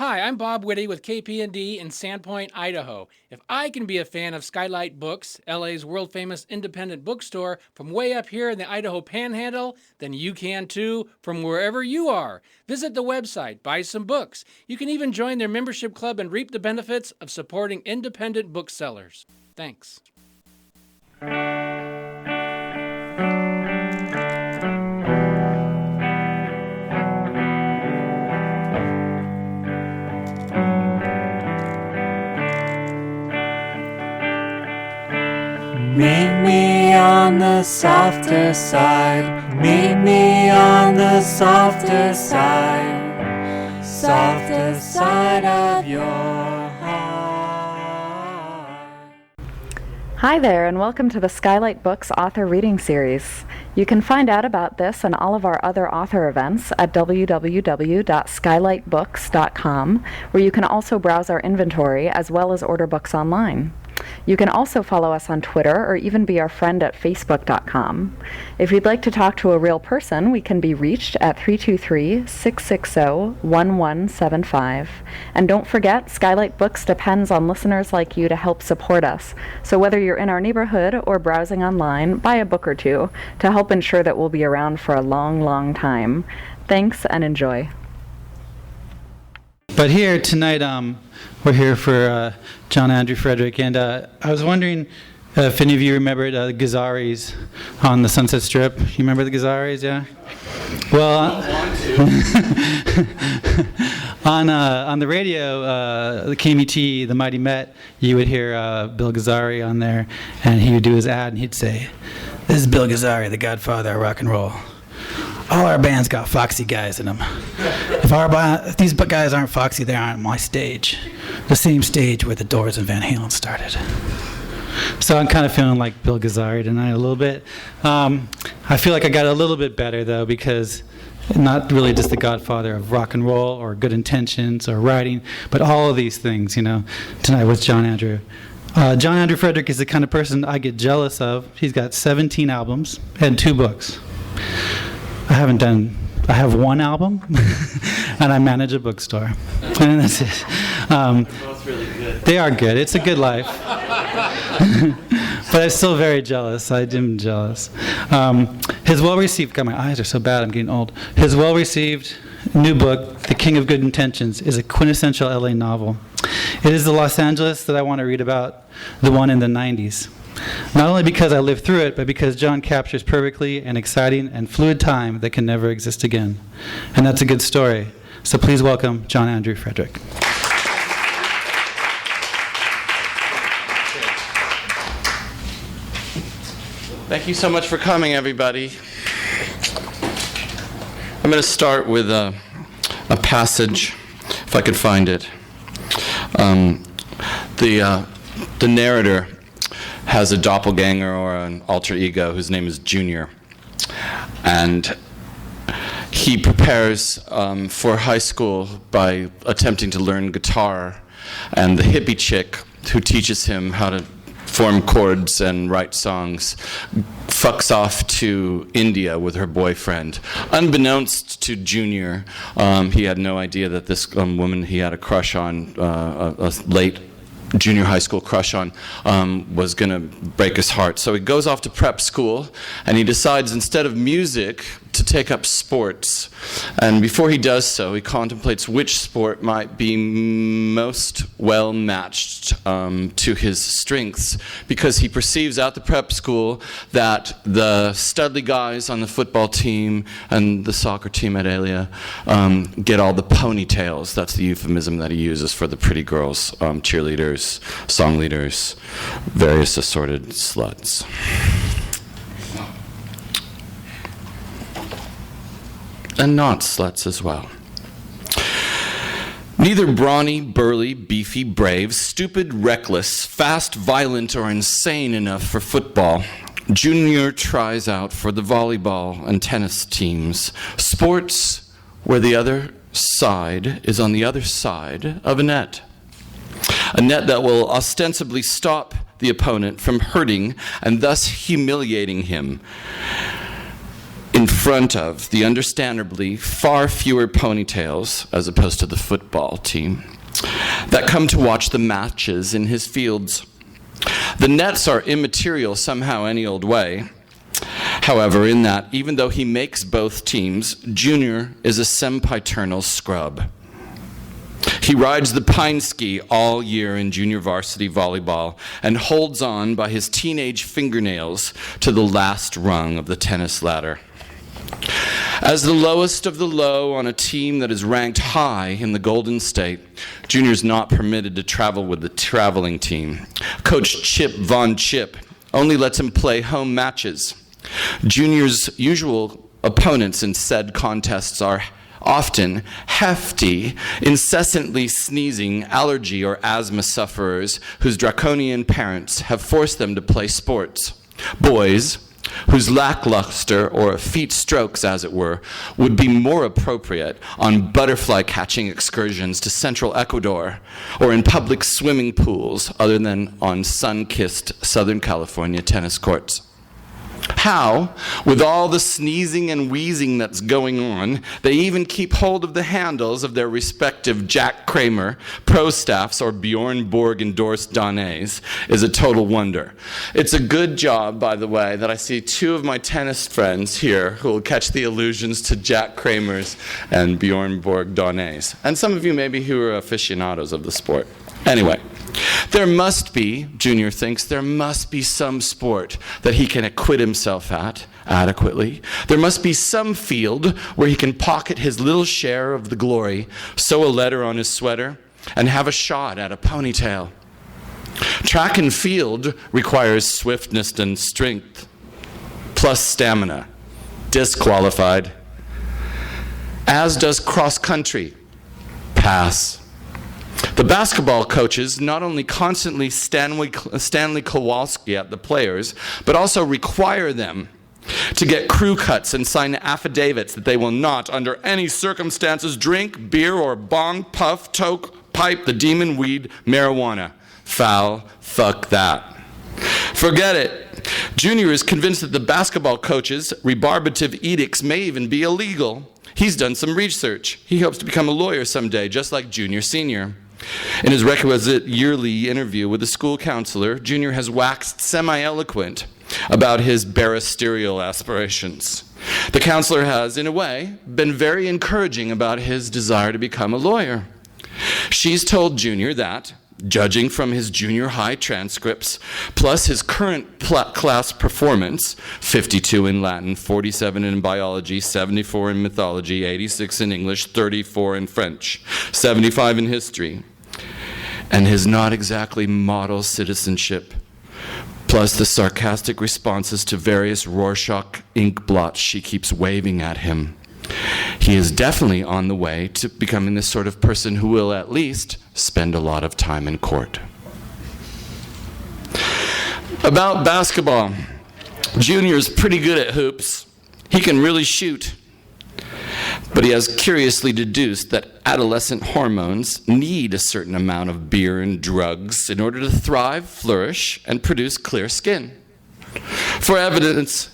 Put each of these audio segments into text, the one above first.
Hi, I'm Bob Whitty with KPND in Sandpoint, Idaho. If I can be a fan of Skylight Books, LA's world-famous independent bookstore, from way up here in the Idaho Panhandle, then you can too from wherever you are. Visit the website, buy some books. You can even join their membership club and reap the benefits of supporting independent booksellers. Thanks. Meet me on the softer side. Meet me on the softer side. Softer side of your heart. Hi there, and welcome to the Skylight Books author reading series. You can find out about this and all of our other author events at www.skylightbooks.com, where you can also browse our inventory as well as order books online. You can also follow us on Twitter or even be our friend at facebook.com. If you'd like to talk to a real person, we can be reached at 323-660-1175. And don't forget, Skylight Books depends on listeners like you to help support us. So whether you're in our neighborhood or browsing online, buy a book or two to help ensure that we'll be around for a long, long time. Thanks and enjoy. But here tonight, we're here for John Andrew Fredrick, and I was wondering if any of you remembered the Ghazaris on the Sunset Strip. You remember the Ghazaris, yeah? Well, on the radio, the KMET, the Mighty Met, you would hear Bill Ghazari on there, and he would do his ad, and he'd say, "This is Bill Ghazari, the godfather of rock and roll. All our bands got foxy guys in them. If these guys aren't foxy, they aren't on my stage. The same stage where the Doors and Van Halen started." So I'm kind of feeling like Bill Ghazari tonight a little bit. I feel like I got a little bit better, though, because not really just the godfather of rock and roll or good intentions or writing, but all of these things, tonight with John Andrew. John Andrew Fredrick is the kind of person I get jealous of. He's got 17 albums and 2 books. I have 1 album, and I manage a bookstore. And that's it. They're both really good. They are good. It's a good life. But I'm still very jealous. I am jealous. His well-received, God, my eyes are so bad, I'm getting old. His well-received new book, The King of Good Intentions, is a quintessential LA novel. It is the Los Angeles that I want to read about, the one in the 90s. Not only because I lived through it, but because John captures perfectly an exciting and fluid time that can never exist again. And that's a good story. So please welcome John Andrew Fredrick. Thank you so much for coming, everybody. I'm going to start with a passage, if I could find it. The narrator has a doppelganger or an alter ego whose name is Junior. And he prepares for high school by attempting to learn guitar. And the hippie chick who teaches him how to form chords and write songs fucks off to India with her boyfriend. Unbeknownst to Junior, he had no idea that this woman he had a crush on, a late junior high school crush on, was going to break his heart. So he goes off to prep school, and he decides instead of music to take up sports. And before he does so, he contemplates which sport might be most well matched to his strengths, because he perceives at the prep school that the Studley guys on the football team and the soccer team at Alia get all the ponytails. That's the euphemism that he uses for the pretty girls, cheerleaders, song leaders, various assorted sluts. And not sluts as well. Neither brawny, burly, beefy, brave, stupid, reckless, fast, violent, or insane enough for football, Junior tries out for the volleyball and tennis teams, sports where the other side is on the other side of a net that will ostensibly stop the opponent from hurting and thus humiliating him. In in front of the understandably far fewer ponytails, as opposed to the football team, that come to watch the matches in his fields. The nets are immaterial somehow any old way. However, in that, even though he makes both teams, Junior is a sempiternal scrub. He rides the pine ski all year in junior varsity volleyball and holds on by his teenage fingernails to the last rung of the tennis ladder. As the lowest of the low on a team that is ranked high in the Golden State, Junior's not permitted to travel with the traveling team. Coach Chip Von Chip only lets him play home matches. Junior's usual opponents in said contests are often hefty, incessantly sneezing allergy or asthma sufferers whose draconian parents have forced them to play sports. Boys whose lackluster or effete strokes, as it were, would be more appropriate on butterfly catching excursions to central Ecuador or in public swimming pools other than on sun-kissed Southern California tennis courts. How, with all the sneezing and wheezing that's going on, they even keep hold of the handles of their respective Jack Kramer, pro staffs, or Bjorn Borg endorsed Donnays is a total wonder. It's a good job, by the way, that I see two of my tennis friends here who will catch the allusions to Jack Kramers and Bjorn Borg Donnays, and some of you maybe who are aficionados of the sport. Anyway, there must be, Junior thinks, there must be some sport that he can acquit himself at adequately. There must be some field where he can pocket his little share of the glory, sew a letter on his sweater, and have a shot at a ponytail. Track and field requires swiftness and strength, plus stamina. Disqualified. As does cross country. Pass. The basketball coaches not only constantly Stanley Kowalski at the players, but also require them to get crew cuts and sign affidavits that they will not, under any circumstances, drink beer or bong, puff, toke, pipe the demon weed, marijuana. Foul, fuck that. Forget it. Junior is convinced that the basketball coaches' rebarbative edicts may even be illegal. He's done some research. He hopes to become a lawyer someday, just like Junior Senior. In his requisite yearly interview with the school counselor, Junior has waxed semi-eloquent about his barristerial aspirations. The counselor has, in a way, been very encouraging about his desire to become a lawyer. She's told Junior that, judging from his junior high transcripts, plus his current class performance, 52 in Latin, 47 in biology, 74 in mythology, 86 in English, 34 in French, 75 in history, and his not exactly model citizenship, plus the sarcastic responses to various Rorschach ink blots she keeps waving at him. He is definitely on the way to becoming the sort of person who will at least spend a lot of time in court. About basketball, Junior's pretty good at hoops. He can really shoot. But he has curiously deduced that adolescent hormones need a certain amount of beer and drugs in order to thrive, flourish, and produce clear skin. For evidence,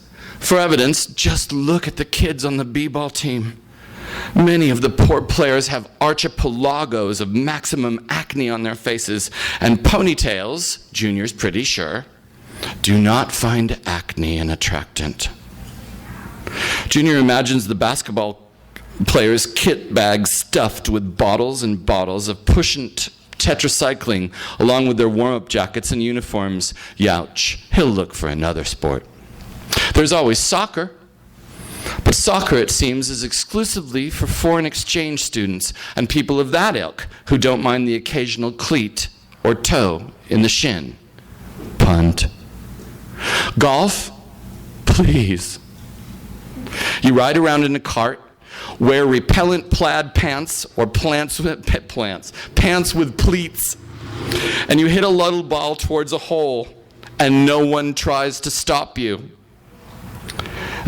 just look at the kids on the b-ball team. Many of the poor players have archipelagos of maximum acne on their faces, and ponytails, Junior's pretty sure, do not find acne an attractant. Junior imagines the basketball players' kit bags stuffed with bottles and bottles of push-and tetracycline, along with their warm-up jackets and uniforms. Youch, he'll look for another sport. There's always soccer. But soccer, it seems, is exclusively for foreign exchange students and people of that ilk who don't mind the occasional cleat or toe in the shin. Punt. Golf? Please. You ride around in a cart, wear repellent plaid pants or pants with pleats, and you hit a little ball towards a hole, and no one tries to stop you.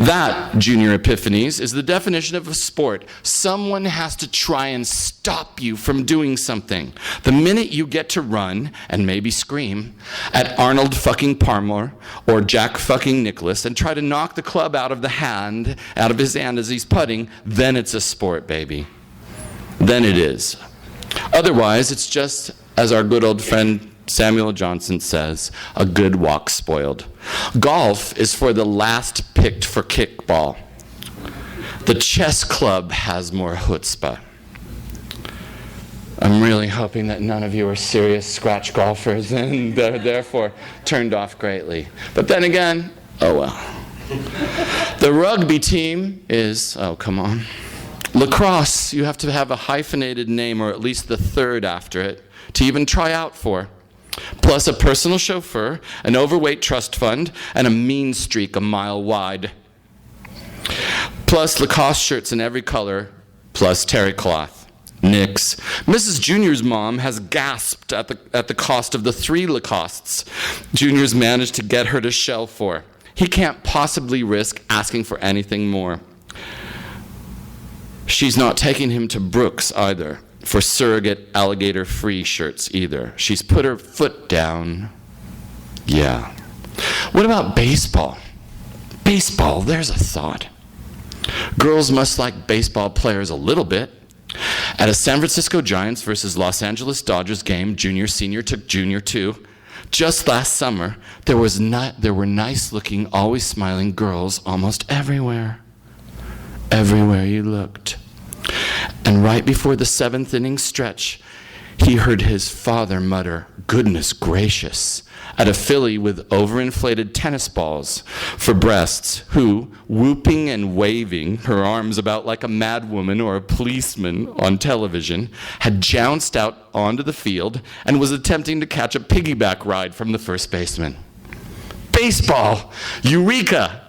That, Junior Epiphanies, is the definition of a sport. Someone has to try and stop you from doing something. The minute you get to run, and maybe scream, at Arnold fucking Palmer or Jack fucking Nicklaus and try to knock the club out of his hand as he's putting, then it's a sport, baby. Then it is. Otherwise, it's just, as our good old friend Samuel Johnson says, a good walk spoiled. Golf is for the last picked for kickball. The chess club has more chutzpah. I'm really hoping that none of you are serious scratch golfers and therefore turned off greatly. But then again, oh well. The rugby team is, oh come on. Lacrosse, you have to have a hyphenated name or at least the third after it to even try out for. Plus a personal chauffeur, an overweight trust fund, and a mean streak a mile wide. Plus Lacoste shirts in every color, plus terry cloth. Nix. Mrs. Junior's mom has gasped at the cost of the 3 Lacostes Junior's managed to get her to shell for. He can't possibly risk asking for anything more. She's not taking him to Brooks either, for surrogate alligator-free shirts either. She's put her foot down. Yeah. What about baseball? Baseball, there's a thought. Girls must like baseball players a little bit. At a San Francisco Giants versus Los Angeles Dodgers game, junior-senior took junior too. Just last summer, there were nice-looking, always smiling girls almost everywhere. Everywhere you looked. And right before the 7th inning stretch, he heard his father mutter, "Goodness gracious," at a filly with overinflated tennis balls for breasts who, whooping and waving her arms about like a madwoman or a policeman on television, had jounced out onto the field and was attempting to catch a piggyback ride from the first baseman. Baseball! Eureka!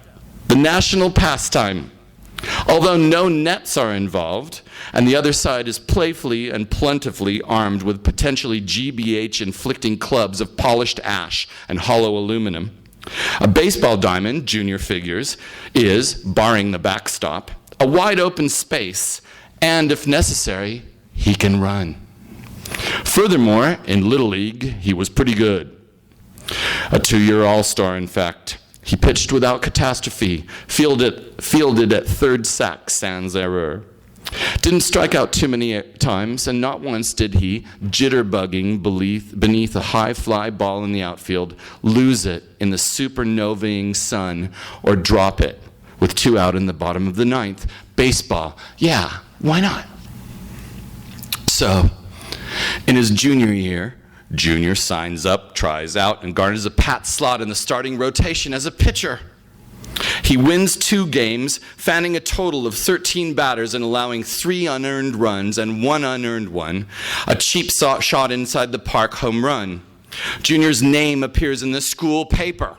The national pastime. Although no nets are involved, and the other side is playfully and plentifully armed with potentially GBH-inflicting clubs of polished ash and hollow aluminum, a baseball diamond, Junior figures, is, barring the backstop, a wide-open space, and if necessary, he can run. Furthermore, in Little League, he was pretty good. A 2-year all-star, in fact. He pitched without catastrophe, fielded at third sack sans error. Didn't strike out too many times, and not once did he, jitterbugging beneath a high fly ball in the outfield, lose it in the supernovaing sun or drop it with 2 out in the bottom of the 9th. Baseball, yeah, why not? So, in his junior year, Junior signs up, tries out, and garners a pat slot in the starting rotation as a pitcher. He wins 2 games, fanning a total of 13 batters and allowing 3 unearned runs and 1 unearned one, a cheap shot inside the park home run. Junior's name appears in the school paper.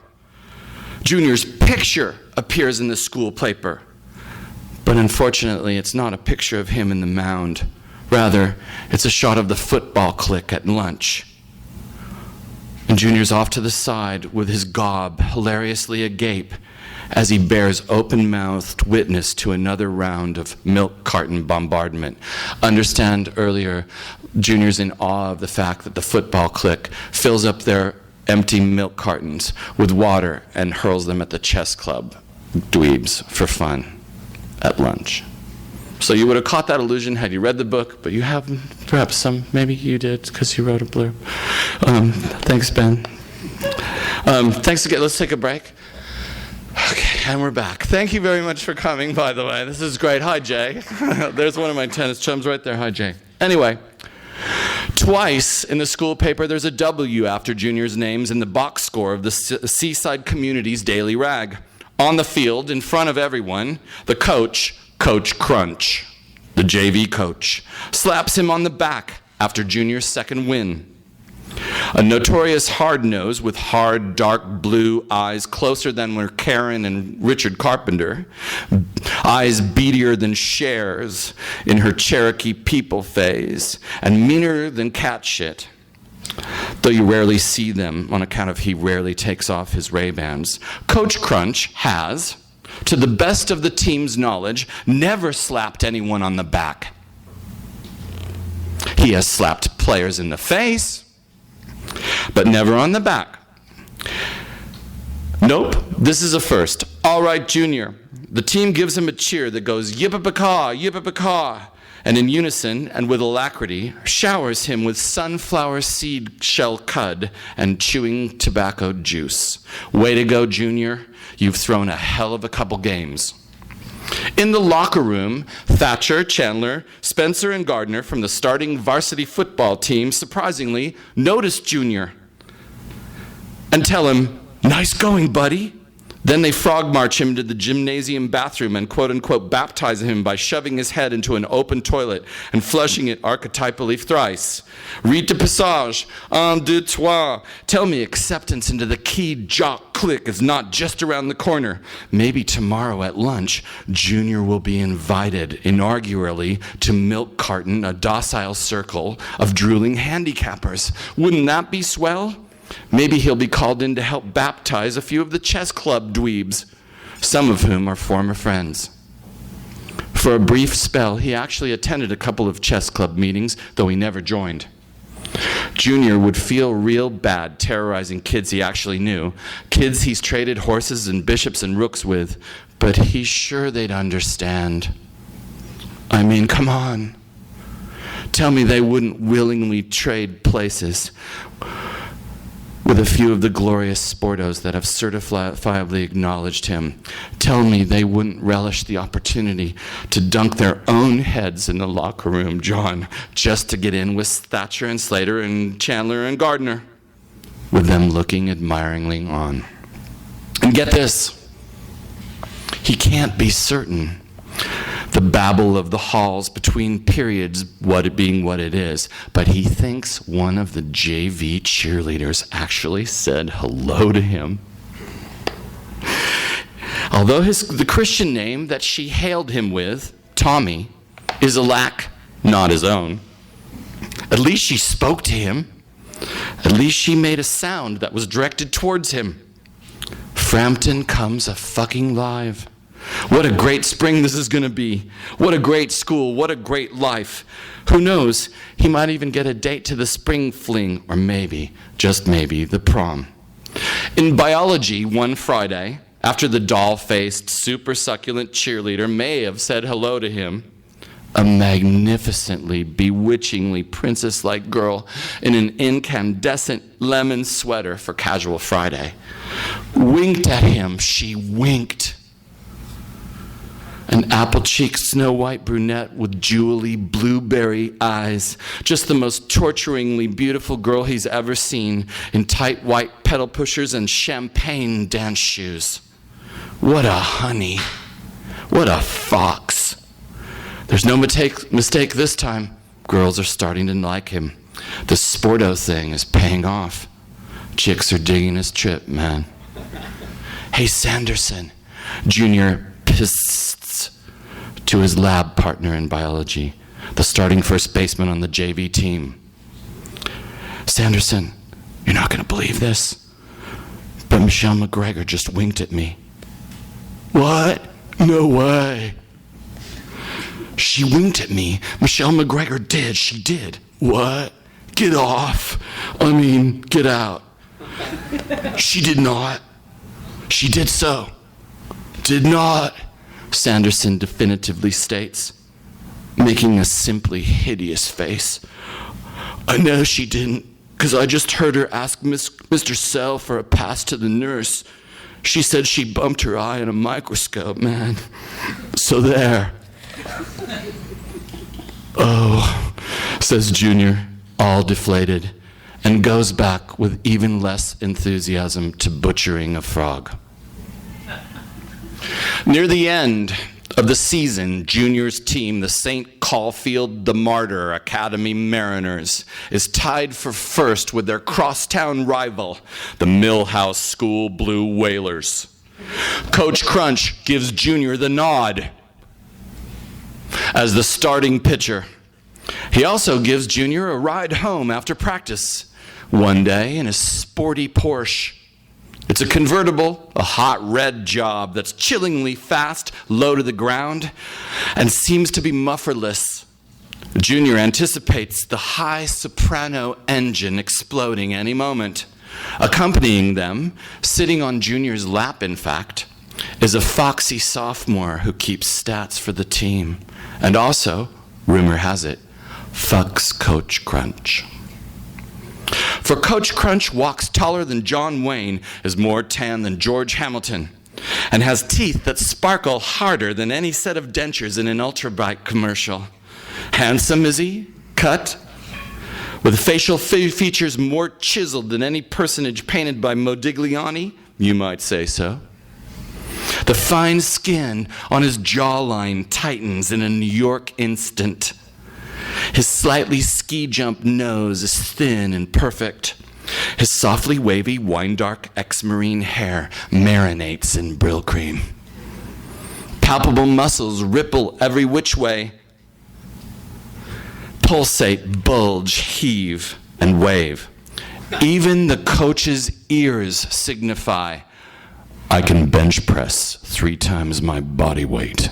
Junior's picture appears in the school paper. But unfortunately, it's not a picture of him in the mound. Rather, it's a shot of the football clique at lunch. And Junior's off to the side with his gob hilariously agape as he bears open-mouthed witness to another round of milk carton bombardment. Understand earlier, Junior's in awe of the fact that the football clique fills up their empty milk cartons with water and hurls them at the chess club dweebs for fun at lunch. So you would have caught that illusion had you read the book, but you haven't. Perhaps some, maybe you did, because you wrote a blurb. Thanks, Ben. Thanks again. Let's take a break. Okay, and we're back. Thank you very much for coming, by the way. This is great. Hi, Jay. There's one of my tennis chums right there. Hi, Jay. Anyway, twice in the school paper, there's a W after Junior's names in the box score of the Seaside Community's Daily Rag. On the field, in front of everyone, the coach, Coach Crunch, the JV coach, slaps him on the back after Junior's second win. A notorious hard-nose with hard, dark blue eyes closer than were Karen and Richard Carpenter, eyes beadier than Cher's in her Cherokee people phase, and meaner than cat shit, though you rarely see them on account of he rarely takes off his Ray-Bans. Coach Crunch has, to the best of the team's knowledge, never slapped anyone on the back. He has slapped players in the face, but never on the back. Nope, this is a first. All right, Junior. The team gives him a cheer that goes yip-a-ba-caw, yip-a-ba-caw, and in unison and with alacrity showers him with sunflower seed shell cud and chewing tobacco juice. Way to go, Junior. You've thrown a hell of a couple games. In the locker room, Thatcher, Chandler, Spencer, and Gardner from the starting varsity football team surprisingly notice Junior and tell him, "Nice going, buddy." Then they frog march him to the gymnasium bathroom and quote-unquote baptize him by shoving his head into an open toilet and flushing it archetypally thrice. Read the passage, un, deux, trois. Tell me acceptance into the key jock clique is not just around the corner. Maybe tomorrow at lunch, Junior will be invited inaugurally to milk carton a docile circle of drooling handicappers. Wouldn't that be swell? Maybe he'll be called in to help baptize a few of the chess club dweebs, some of whom are former friends. For a brief spell, he actually attended a couple of chess club meetings, though he never joined. Junior would feel real bad terrorizing kids he actually knew, kids he's traded horses and bishops and rooks with, but he's sure they'd understand. I mean, come on. Tell me they wouldn't willingly trade places with a few of the glorious sportos that have certifiably acknowledged him. Tell me they wouldn't relish the opportunity to dunk their own heads in the locker room, John, just to get in with Thatcher and Slater and Chandler and Gardner, with them looking admiringly on. And get this, he can't be certain. The babble of the halls between periods, what it being what it is, but he thinks one of the JV cheerleaders actually said hello to him. Although the Christian name that she hailed him with, Tommy, is a lack not his own, at least she spoke to him. At least she made a sound that was directed towards him. Frampton comes a fucking live. What a great spring this is going to be. What a great school. What a great life. Who knows? He might even get a date to the spring fling, or maybe, just maybe, the prom. In biology, one Friday, after the doll-faced, super succulent cheerleader may have said hello to him, a magnificently, bewitchingly princess-like girl in an incandescent lemon sweater for casual Friday winked at him. She winked. An apple-cheeked snow-white brunette with jewelly blueberry eyes. Just the most torturingly beautiful girl he's ever seen in tight white pedal pushers and champagne dance shoes. What a honey. What a fox. There's no mistake this time. Girls are starting to like him. The sporto thing is paying off. Chicks are digging his trip, man. Hey, Sanderson. Junior pists to his lab partner in biology, the starting first baseman on the JV team. Sanderson, you're not going to believe this, but Michelle McGregor just winked at me. What? No way. She winked at me. Michelle McGregor did. She did. What? Get off. I mean, get out. She did not. She did so. Did not. Sanderson definitively states, making a simply hideous face. I know she didn't, because I just heard her ask Mr. Sell for a pass to the nurse. She said she bumped her eye in a microscope, man. So there. Oh, says Junior, all deflated, and goes back with even less enthusiasm to butchering a frog. Near the end of the season, Junior's team, the St. Caulfield the Martyr Academy Mariners, is tied for first with their crosstown rival, the Millhouse School Blue Whalers. Coach Crunch gives Junior the nod as the starting pitcher. He also gives Junior a ride home after practice one day in his sporty Porsche. It's a convertible, a hot red job that's chillingly fast, low to the ground, and seems to be mufferless. Junior anticipates the high soprano engine exploding any moment. Accompanying them, sitting on Junior's lap in fact, is a foxy sophomore who keeps stats for the team, and also, rumor has it, fucks Coach Crunch. For Coach Crunch walks taller than John Wayne, is more tan than George Hamilton, and has teeth that sparkle harder than any set of dentures in an ultrabike commercial. Handsome is he, cut, with facial features more chiseled than any personage painted by Modigliani, you might say so. The fine skin on his jawline tightens in a New York instant. His slightly ski-jump nose is thin and perfect. His softly wavy, wine-dark ex-marine hair marinates in Brill cream. Palpable muscles ripple every which way, pulsate, bulge, heave, and wave. Even the coach's ears signify, I can bench press 3 times my body weight.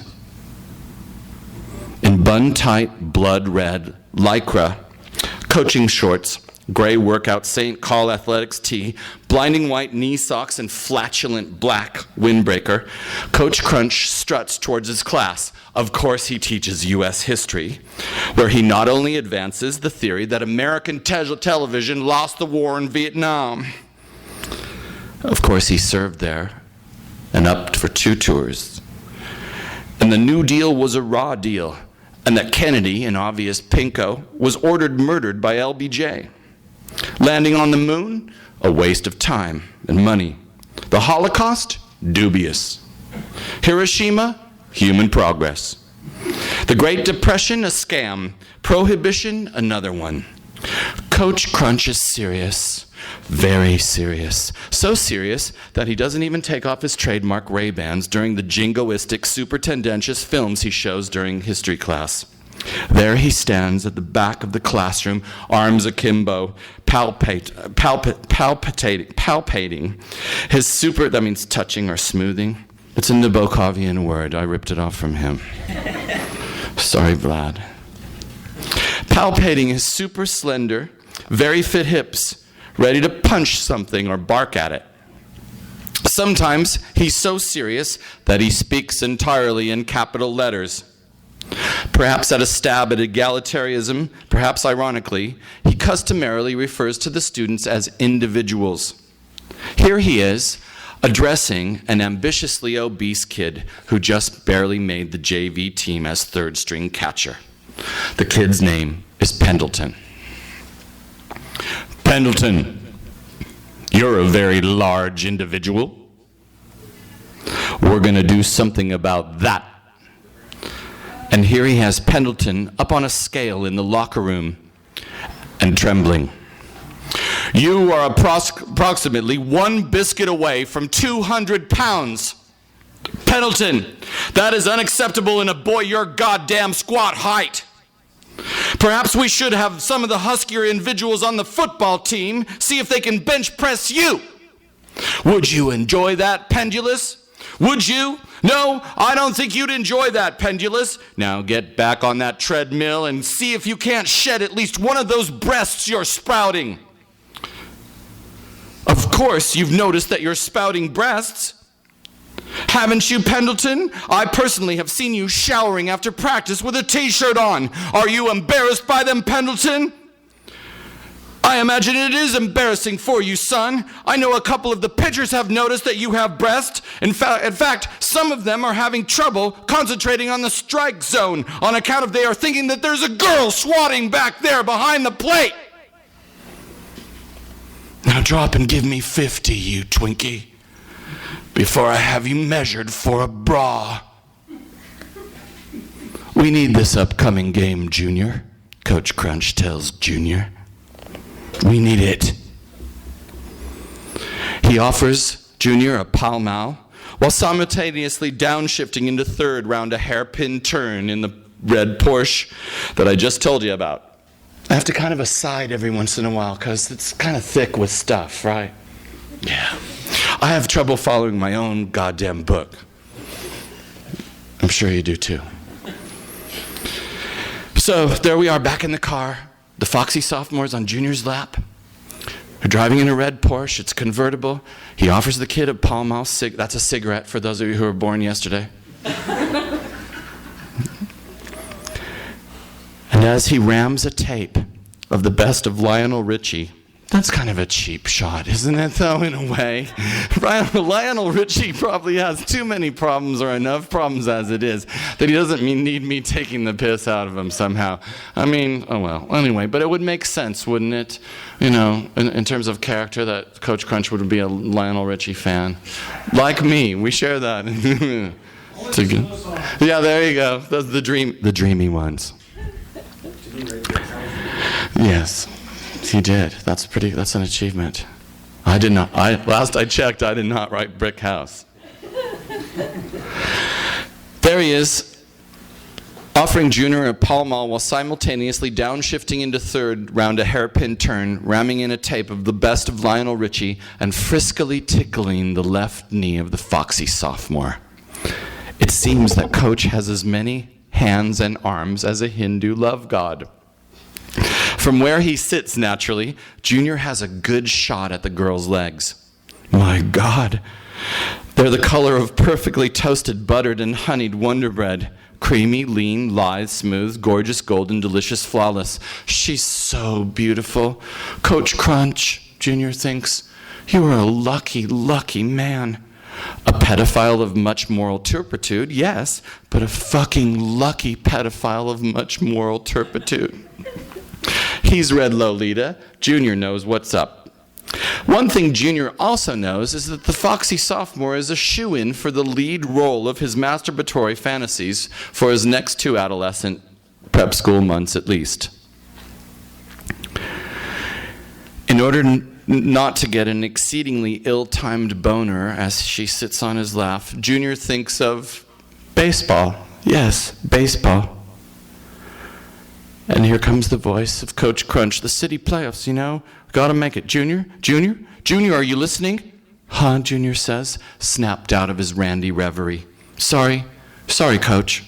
In bun-tight, blood-red lycra, coaching shorts, gray workout St. Paul athletics tee, blinding white knee socks, and flatulent black windbreaker, Coach Crunch struts towards his class. Of course he teaches U.S. history, where he not only advances the theory that American television lost the war in Vietnam. Of course he served there and upped for 2 tours. And the New Deal was a raw deal, and that Kennedy, in obvious pinko, was ordered murdered by LBJ. Landing on the moon, a waste of time and money. The Holocaust, dubious. Hiroshima, human progress. The Great Depression, a scam. Prohibition, another one. Coach Crunch is serious, very serious. So serious that he doesn't even take off his trademark Ray-Bans during the jingoistic, super tendentious films he shows during history class. There he stands at the back of the classroom, arms akimbo, palpating. His super, that means touching or smoothing. It's a Nabokovian word. I ripped it off from him. Sorry, Vlad. Palpating his super slender, very fit hips, ready to punch something or bark at it. Sometimes he's so serious that he speaks entirely in capital letters. Perhaps at a stab at egalitarianism, perhaps ironically, he customarily refers to the students as individuals. Here he is, addressing an ambitiously obese kid who just barely made the JV team as third-string catcher. The kid's name is Pendleton. Pendleton, you're a very large individual. We're going to do something about that. And here he has Pendleton up on a scale in the locker room and trembling. You are approximately 1 biscuit away from 200 pounds. Pendleton, that is unacceptable in a boy your goddamn squat height. Perhaps we should have some of the huskier individuals on the football team see if they can bench press you. Would you enjoy that, Pendulous? Would you? No, I don't think you'd enjoy that, Pendulous. Now get back on that treadmill and see if you can't shed at least one of those breasts you're sprouting. Of course, you've noticed that you're spouting breasts. Haven't you, Pendleton? I personally have seen you showering after practice with a t-shirt on. Are you embarrassed by them, Pendleton? I imagine it is embarrassing for you, son. I know a couple of the pitchers have noticed that you have breasts. In fact, some of them are having trouble concentrating on the strike zone on account of they are thinking that there's a girl swatting back there behind the plate. Now drop and give me 50, you Twinkie, before I have you measured for a bra. We need this upcoming game, Junior, Coach Crunch tells Junior. We need it. He offers Junior a pal-mal while simultaneously downshifting into third round a hairpin turn in the red Porsche that I just told you about. I have to kind of aside every once in a while because it's kind of thick with stuff, right? Yeah. I have trouble following my own goddamn book. I'm sure you do too. So there we are back in the car. The foxy sophomore's on Junior's lap. They're driving in a red Porsche. It's convertible. He offers the kid a Pall Mall that's a cigarette for those of you who were born yesterday. And as he rams a tape of the best of Lionel Richie, that's kind of a cheap shot, isn't it, though, in a way? Lionel Richie probably has too many problems, or enough problems as it is, that he doesn't need me taking the piss out of him somehow. I mean, oh well, anyway, but it would make sense, wouldn't it? You know, in terms of character, that Coach Crunch would be a Lionel Richie fan. Like me, we share that. Yeah, there you go. Those are the dreamy ones. Yes. He did. That's an achievement. I did not. Last I checked, I did not write Brick House. There he is, offering Junior a Pall Mall while simultaneously downshifting into third round a hairpin turn, ramming in a tape of the best of Lionel Richie, and friskily tickling the left knee of the foxy sophomore. It seems that Coach has as many hands and arms as a Hindu love god. From where he sits, naturally, Junior has a good shot at the girl's legs. My God. They're the color of perfectly toasted, buttered, and honeyed Wonder Bread. Creamy, lean, lithe, smooth, gorgeous, golden, delicious, flawless. She's so beautiful. Coach Crunch, Junior thinks, you are a lucky, lucky man. A pedophile of much moral turpitude, yes, but a fucking lucky pedophile of much moral turpitude. He's read Lolita. Junior knows what's up. One thing Junior also knows is that the foxy sophomore is a shoo-in for the lead role of his masturbatory fantasies for his next 2 adolescent prep school months at least. In order not to get an exceedingly ill-timed boner as she sits on his lap, Junior thinks of baseball. Yes, baseball. And here comes the voice of Coach Crunch. The city playoffs, you know. Gotta make it. Junior? Junior? Junior, are you listening? Huh, Junior says, snapped out of his randy reverie. Sorry, Coach.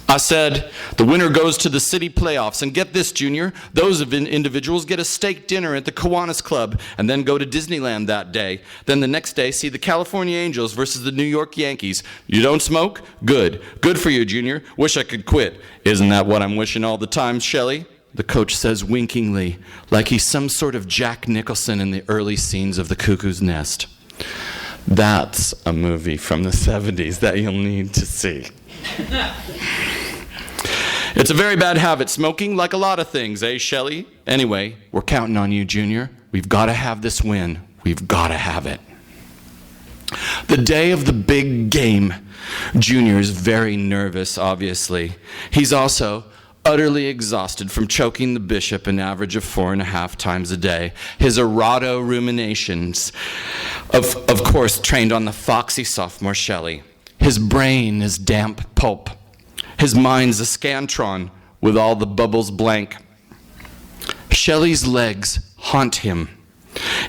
I said, the winner goes to the city playoffs. And get this, Junior, those individuals get a steak dinner at the Kiwanis Club and then go to Disneyland that day. Then the next day, see the California Angels versus the New York Yankees. You don't smoke? Good. Good for you, Junior. Wish I could quit. Isn't that what I'm wishing all the time, Shelley? The coach says winkingly, like he's some sort of Jack Nicholson in the early scenes of The Cuckoo's Nest. That's a movie from the 70s that you'll need to see. It's a very bad habit, smoking, like a lot of things, eh, Shelley? Anyway, we're counting on you, Junior. We've got to have this win. We've got to have it. The day of the big game, Junior is very nervous, obviously. He's also utterly exhausted from choking the bishop an average of 4.5 times a day. His errato ruminations, of course, trained on the foxy sophomore Shelley. His brain is damp pulp. His mind's a scantron with all the bubbles blank. Shelley's legs haunt him.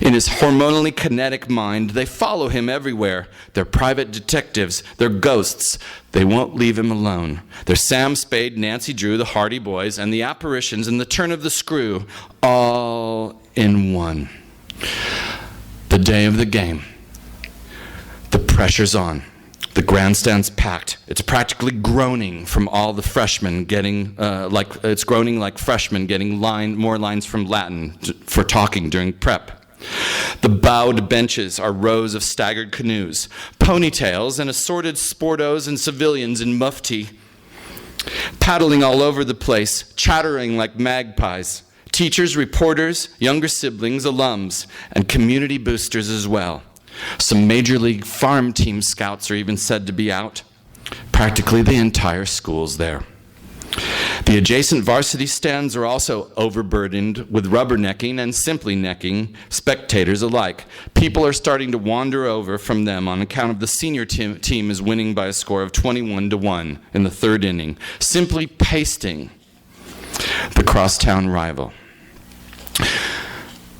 In his hormonally kinetic mind, they follow him everywhere. They're private detectives. They're ghosts. They won't leave him alone. They're Sam Spade, Nancy Drew, the Hardy Boys, and the apparitions and the turn of the screw, all in one. The day of the game. The pressure's on. The grandstand's packed. It's practically groaning from all the freshmen getting, it's groaning like freshmen getting more lines from Latin for talking during prep. The bowed benches are rows of staggered canoes, ponytails and assorted sportos and civilians in mufti, paddling all over the place, chattering like magpies. Teachers, reporters, younger siblings, alums, and community boosters as well. Some Major League farm team scouts are even said to be out. Practically the entire school's there. The adjacent varsity stands are also overburdened with rubbernecking and simply necking spectators alike. People are starting to wander over from them on account of the senior team is winning by a score of 21-1 in the 3rd inning, simply pasting the crosstown rival.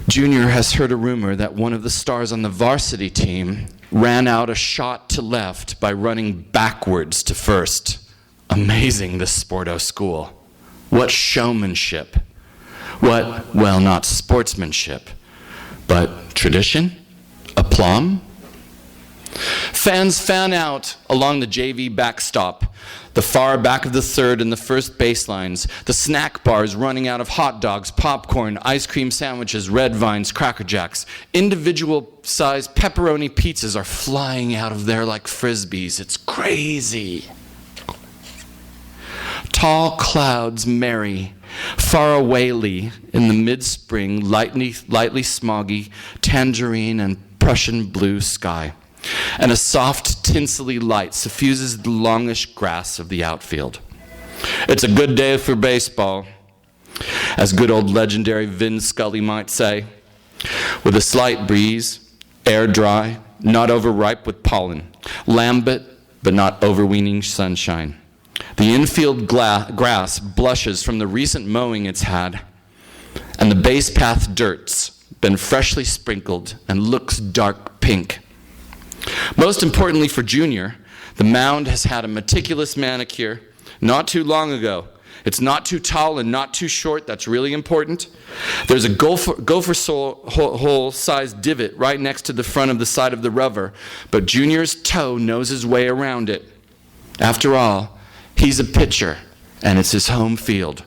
Junior has heard a rumor that one of the stars on the varsity team ran out a shot to left by running backwards to first. Amazing, this sporto school. What showmanship. What, well, not sportsmanship, but tradition? Aplomb? Fans fan out along the JV backstop, the far back of the third and the first baselines, the snack bars running out of hot dogs, popcorn, ice cream sandwiches, red vines, Cracker Jacks. Individual-sized pepperoni pizzas are flying out of there like frisbees. It's crazy. Tall clouds merry, far awayly in the mid-spring, lightly smoggy, tangerine and Prussian blue sky. And a soft, tinselly light suffuses the longish grass of the outfield. It's a good day for baseball, as good old legendary Vin Scully might say. With a slight breeze, air dry, not overripe with pollen, lambent but not overweening sunshine. The infield grass blushes from the recent mowing it's had, and the base path dirt's been freshly sprinkled and looks dark pink. Most importantly for Junior, the mound has had a meticulous manicure not too long ago. It's not too tall and not too short. That's really important. There's a gopher hole-sized divot right next to the front of the side of the rubber, but Junior's toe knows his way around it. After all, he's a pitcher, and it's his home field.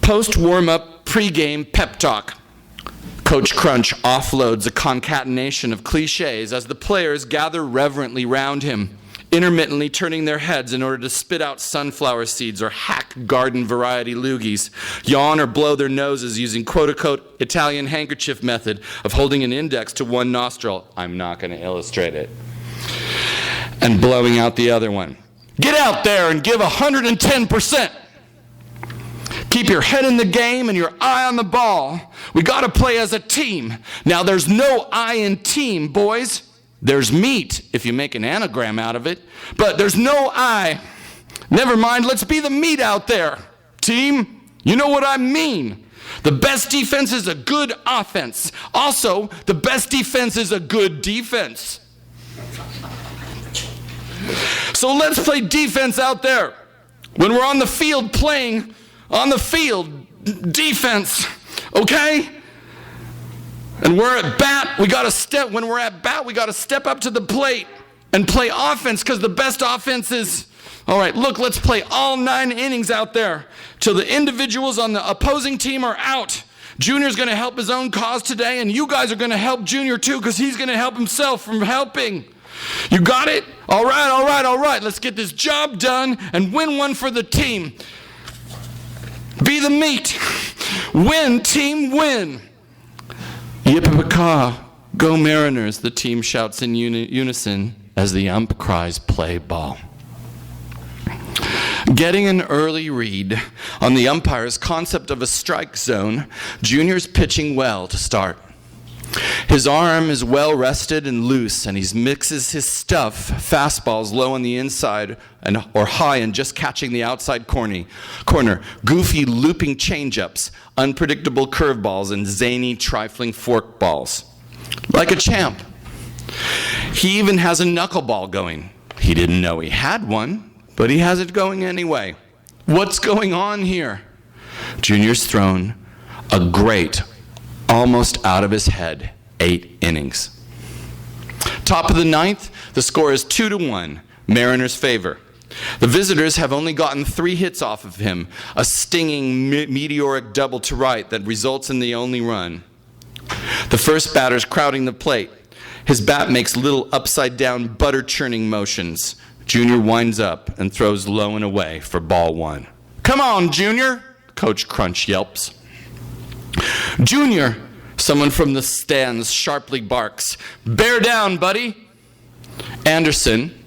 Post-warm-up, pre-game pep talk. Coach Crunch offloads a concatenation of cliches as the players gather reverently round him, intermittently turning their heads in order to spit out sunflower seeds or hack garden variety loogies, yawn or blow their noses using quote-unquote Italian handkerchief method of holding an index to one nostril. I'm not going to illustrate it. And blowing out the other one. Get out there and give 110%. Keep your head in the game and your eye on the ball. We got to play as a team. Now, there's no I in team, boys. There's meat, if you make an anagram out of it. But there's no I. Never mind, let's be the meat out there. Team, you know what I mean. The best defense is a good offense. Also, the best defense is a good defense. So let's play defense out there. When we're on the field playing on the field, defense, okay? And we're at bat, when we're at bat, we got to step up to the plate and play offense, because the best offense is, all right, look, let's play all 9 innings out there till the individuals on the opposing team are out. Junior's going to help his own cause today, and you guys are going to help Junior too, because he's going to help himself from helping. You got it? All right. Let's get this job done and win one for the team. Be the meat. Win, team, win. Yip-a-caw, go Mariners, the team shouts in unison as the ump cries play ball. Getting an early read on the umpire's concept of a strike zone, Junior's pitching well to start. His arm is well rested and loose, and he mixes his stuff, fastballs low on the inside or high and just catching the outside corner, goofy looping changeups, unpredictable curveballs, and zany trifling forkballs. Like a champ. He even has a knuckleball going. He didn't know he had one, but he has it going anyway. What's going on here? Junior's thrown a great, almost out of his head, 8 innings. Top of the 9th, the score is 2-1, Mariners' favor. The visitors have only gotten 3 hits off of him, a stinging meteoric double to right that results in the only run. The first batter's crowding the plate. His bat makes little upside-down butter-churning motions. Junior winds up and throws low and away for ball 1. Come on, Junior, Coach Crunch yelps. Junior, someone from the stands sharply barks. Bear down, buddy. Anderson,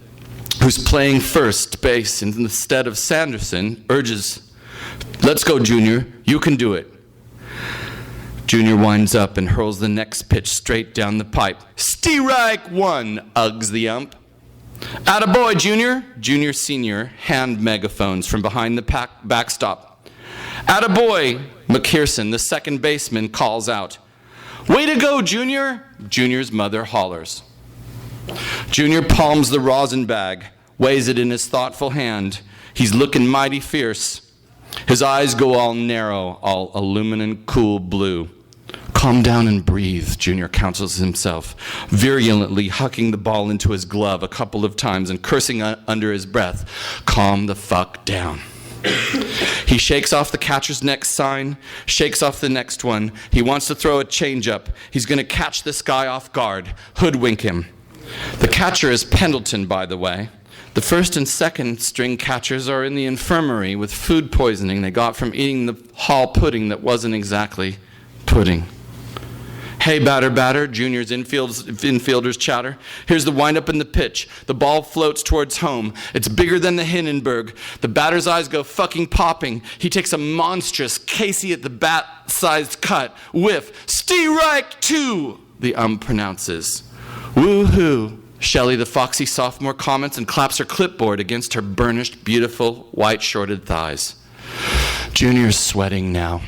who's playing first base instead of Sanderson, urges, let's go, Junior. You can do it. Junior winds up and hurls the next pitch straight down the pipe. Strike 1, uggs the ump. Attaboy, Junior. Junior Senior hand megaphones from behind the backstop. Attaboy, McPherson, the second baseman, calls out. Way to go, Junior! Junior's mother hollers. Junior palms the rosin bag, weighs it in his thoughtful hand. He's looking mighty fierce. His eyes go all narrow, all aluminum cool blue. Calm down and breathe, Junior counsels himself, virulently hucking the ball into his glove a couple of times and cursing under his breath. Calm the fuck down. He shakes off the catcher's next sign, shakes off the next one. He wants to throw a changeup. He's going to catch this guy off guard, hoodwink him. The catcher is Pendleton, by the way. The first and second string catchers are in the infirmary with food poisoning they got from eating the hall pudding that wasn't exactly pudding. Hey, batter, Junior's infielders chatter. Here's the windup and the pitch. The ball floats towards home. It's bigger than the Hindenburg. The batter's eyes go fucking popping. He takes a monstrous Casey at the bat-sized cut. Whiff. Strike 2, the pronounces. Woo-hoo. Shelley, the foxy sophomore, comments and claps her clipboard against her burnished, beautiful, white-shorted thighs. Junior's sweating now,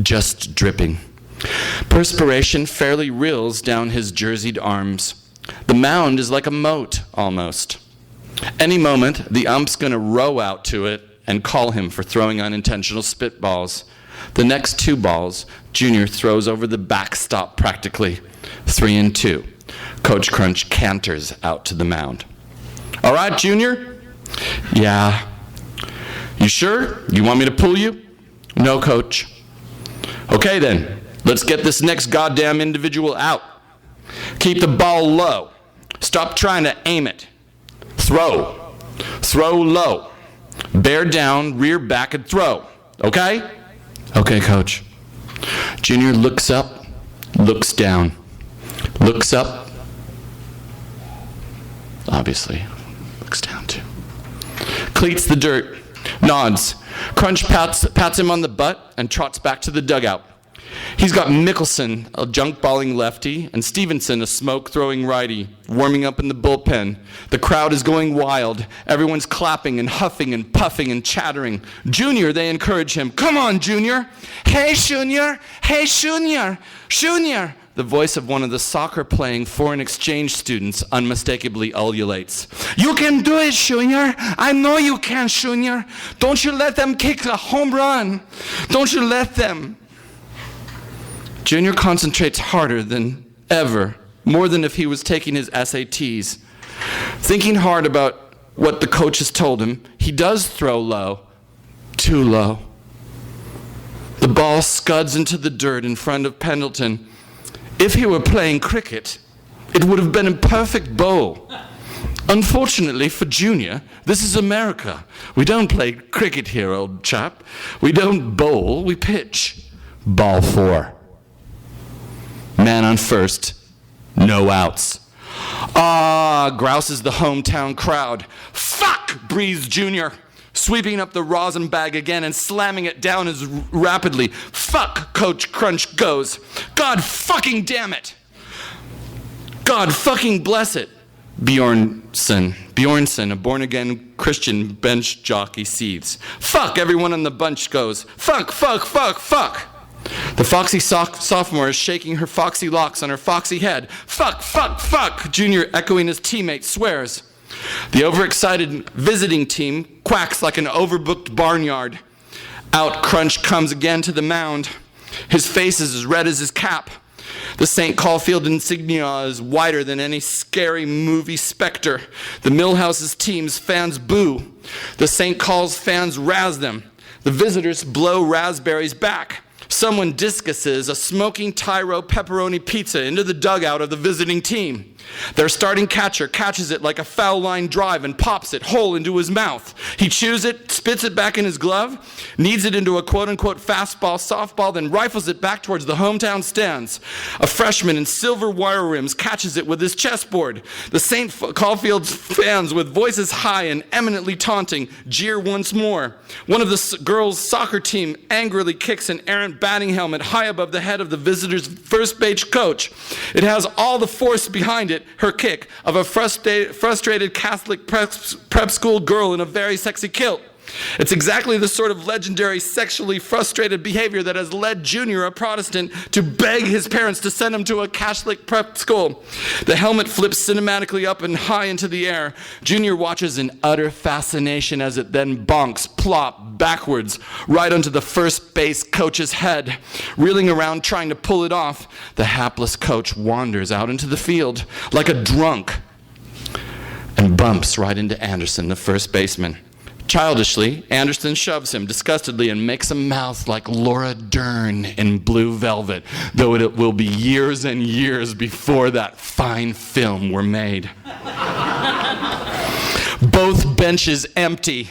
just dripping. Perspiration fairly rills down his jerseyed arms. The mound is like a moat, almost. Any moment, the ump's going to row out to it and call him for throwing unintentional spitballs. The next 2 balls, Junior throws over the backstop practically. 3-2. Coach Crunch canters out to the mound. All right, Junior? Yeah. You sure? You want me to pull you? No, Coach. Okay, then. Let's get this next goddamn individual out. Keep the ball low. Stop trying to aim it. Throw. Throw low. Bear down, rear back, and throw. Okay? Okay, Coach. Junior looks up, looks down. Looks up. Obviously, looks down too. Cleats the dirt. Nods. Crunch pats him on the butt and trots back to the dugout. He's got Mickelson, a junk-balling lefty, and Stevenson, a smoke-throwing righty, warming up in the bullpen. The crowd is going wild. Everyone's clapping and huffing and puffing and chattering. Junior, they encourage him. Come on, Junior. Hey, Junior. Hey, Junior. Junior. The voice of one of the soccer-playing foreign exchange students unmistakably ululates. You can do it, Junior. I know you can, Junior. Don't you let them kick a home run. Don't you let them. Junior concentrates harder than ever, more than if he was taking his SATs. Thinking hard about what the coach has told him, he does throw low, too low. The ball scuds into the dirt in front of Pendleton. If he were playing cricket, it would have been a perfect bowl. Unfortunately for Junior, this is America. We don't play cricket here, old chap. We don't bowl, we pitch. Ball 4. Man on first, no outs. Ah, grouses the hometown crowd. Fuck, breathes Junior, sweeping up the rosin bag again and slamming it down as rapidly. Fuck, Coach Crunch goes. God fucking damn it. God fucking bless it. Bjornson, a born-again Christian bench jockey, seethes. Fuck, everyone in the bunch goes. Fuck, fuck, fuck, fuck. The foxy sophomore is shaking her foxy locks on her foxy head. Fuck, fuck, fuck, Junior, echoing his teammate, swears. The overexcited visiting team quacks like an overbooked barnyard. Out Crunch comes again to the mound. His face is as red as his cap. The St. Caulfield insignia is wider than any scary movie specter. The Millhouse's team's fans boo. The St. Caul's fans razz them. The visitors blow raspberries back. Someone discuses a smoking Tyro pepperoni pizza into the dugout of the visiting team. Their starting catcher catches it like a foul line drive and pops it whole into his mouth. He chews it, spits it back in his glove, kneads it into a quote-unquote fastball, softball, then rifles it back towards the hometown stands. A freshman in silver wire rims catches it with his chessboard. The St. Caulfield's fans, with voices high and eminently taunting, jeer once more. One of the girls' soccer team angrily kicks an errant batting helmet high above the head of the visitor's first base coach. It has all the force behind it, her kick, of a frustrated Catholic prep school girl in a very sexy kilt. It's exactly the sort of legendary sexually frustrated behavior that has led Junior, a Protestant, to beg his parents to send him to a Catholic prep school. The helmet flips cinematically up and high into the air. Junior watches in utter fascination as it then bonks, plop, backwards, right onto the first base coach's head. Reeling around trying to pull it off, the hapless coach wanders out into the field like a drunk and bumps right into Anderson, the first baseman. Childishly, Anderson shoves him disgustedly and makes a mouth like Laura Dern in Blue Velvet, though it will be years and years before that fine film were made. Both benches empty.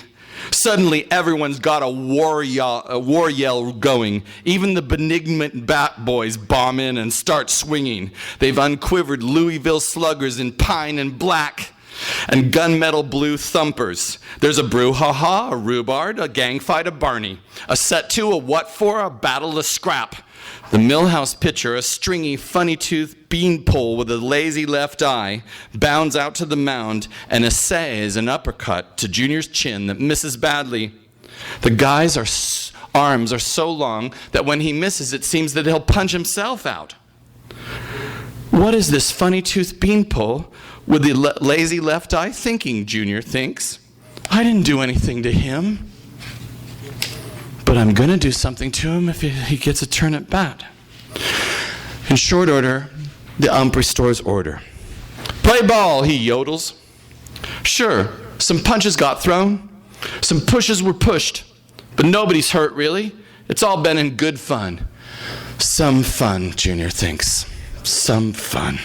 Suddenly, everyone's got a war yell going. Even the benignant bat boys bomb in and start swinging. They've unquivered Louisville sluggers in pine and black, and gunmetal blue thumpers. There's a brouhaha, a rhubarb, a gang fight, a Barney. A set to, a what for, a battle, a scrap. The Millhouse pitcher, a stringy, funny-toothed beanpole with a lazy left eye, bounds out to the mound and essays an uppercut to Junior's chin that misses badly. The guy's arms are so long that when he misses, it seems that he'll punch himself out. What is this funny-toothed beanpole with the lazy left eye thinking, Junior thinks. I didn't do anything to him. But I'm going to do something to him if he gets a turn at bat. In short order, the ump restores order. Play ball, he yodels. Sure, some punches got thrown. Some pushes were pushed. But nobody's hurt, really. It's all been in good fun. Some fun, Junior thinks. Some fun.